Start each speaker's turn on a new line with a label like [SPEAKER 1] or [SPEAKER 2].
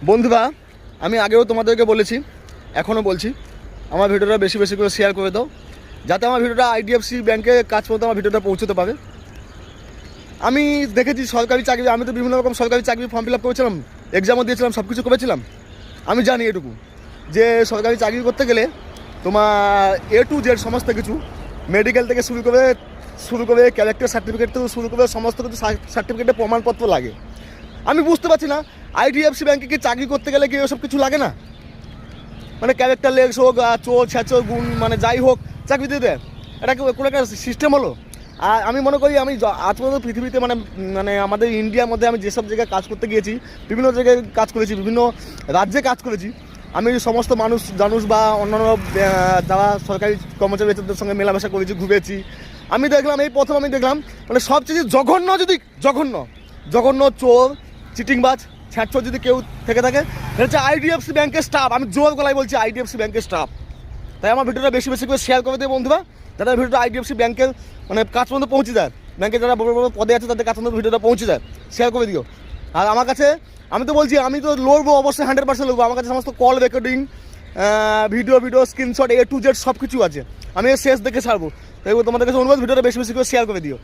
[SPEAKER 1] বন্ধুরা, আমি আগেও তোমাদেরকে বলেছি, এখনও বলছি, আমার ভিডিওটা বেশি বেশি করে শেয়ার করে দাও, যাতে আমার ভিডিওটা আইডিএফসি ব্যাংকে কাজ পর্যন্ত আমার ভিডিওটা পৌঁছতে পারে। আমি দেখেছি সরকারি চাকরি, আমি তো বিভিন্ন রকম সরকারি চাকরি ফর্ম ফিল আপ করেছিলাম, এক্সামও দিয়েছিলাম, সব কিছু করেছিলাম। আমি জানি এটুকু যে সরকারি চাকরি করতে গেলে তোমার A to Z সমস্ত কিছু, মেডিকেল থেকে শুরু করে ক্যারেক্টার সার্টিফিকেট থেকে শুরু করে সমস্ত কিছু সার্টিফিকেটের প্রমাণপত্র লাগে। আমি বুঝতে পারছি না, আইডিএফসি ব্যাংকে কি চাকরি করতে গেলে কি ওসব কিছু লাগে না? মানে ক্যারেক্টার লেগস হোক, চোর ছ্যাচোর গুণ, মানে যাই হোক, চাকরি দিয়ে দেয়। এটা কি কোনো একটা সিস্টেম হলো? আর আমি মনে করি, আমি আজ পর্যন্ত পৃথিবীতে মানে মানে আমাদের ইন্ডিয়ার মধ্যে আমি যেসব জায়গায় কাজ করতে গিয়েছি, বিভিন্ন জায়গায় কাজ করেছি, বিভিন্ন রাজ্যে কাজ করেছি, আমি সমস্ত মানুষ বা অন্যান্য যারা সরকারি কর্মচারী বেতনদের সঙ্গে মেলামেশা করেছি, ঘুরেছি, আমি দেখলাম, এই প্রথম আমি দেখলাম মানে সবচেয়ে জঘন্য চোর, চিটিংবাজ, ছ্যাঁচোর যদি কেউ থেকে থাকে, এটা হচ্ছে আইডিএফসি ব্যাংকের স্টাফ। আমি জোর গলায় বলছি, আইডিএফসি ব্যাংকের স্টাফ। তাই আমার ভিডিওটা বেশি বেশি করে শেয়ার করে দেয় বন্ধুরা, যারা ভিডিওটা আইডিএফসি ব্যাংকের মানে কাজ পর্যন্ত পৌঁছে যায়, ব্যাংকে যারা বড় বড় পদে আছে তাদের কাজ পর্যন্ত ভিডিওটা পৌঁছে যায়, শেয়ার করে দিও। আর আমার কাছে, আমি তো বলছি, আমি তো লড়বো, অবশ্যই 100% লড়বো। আমার কাছে সমস্ত call recording, video screenshot A to Z সব কিছু আছে, আমি শেষ দেখে ছাড়বো। তাই তোমাদের কাছে অনুরোধ, ভিডিওটা বেশি বেশি করে শেয়ার করে দিও।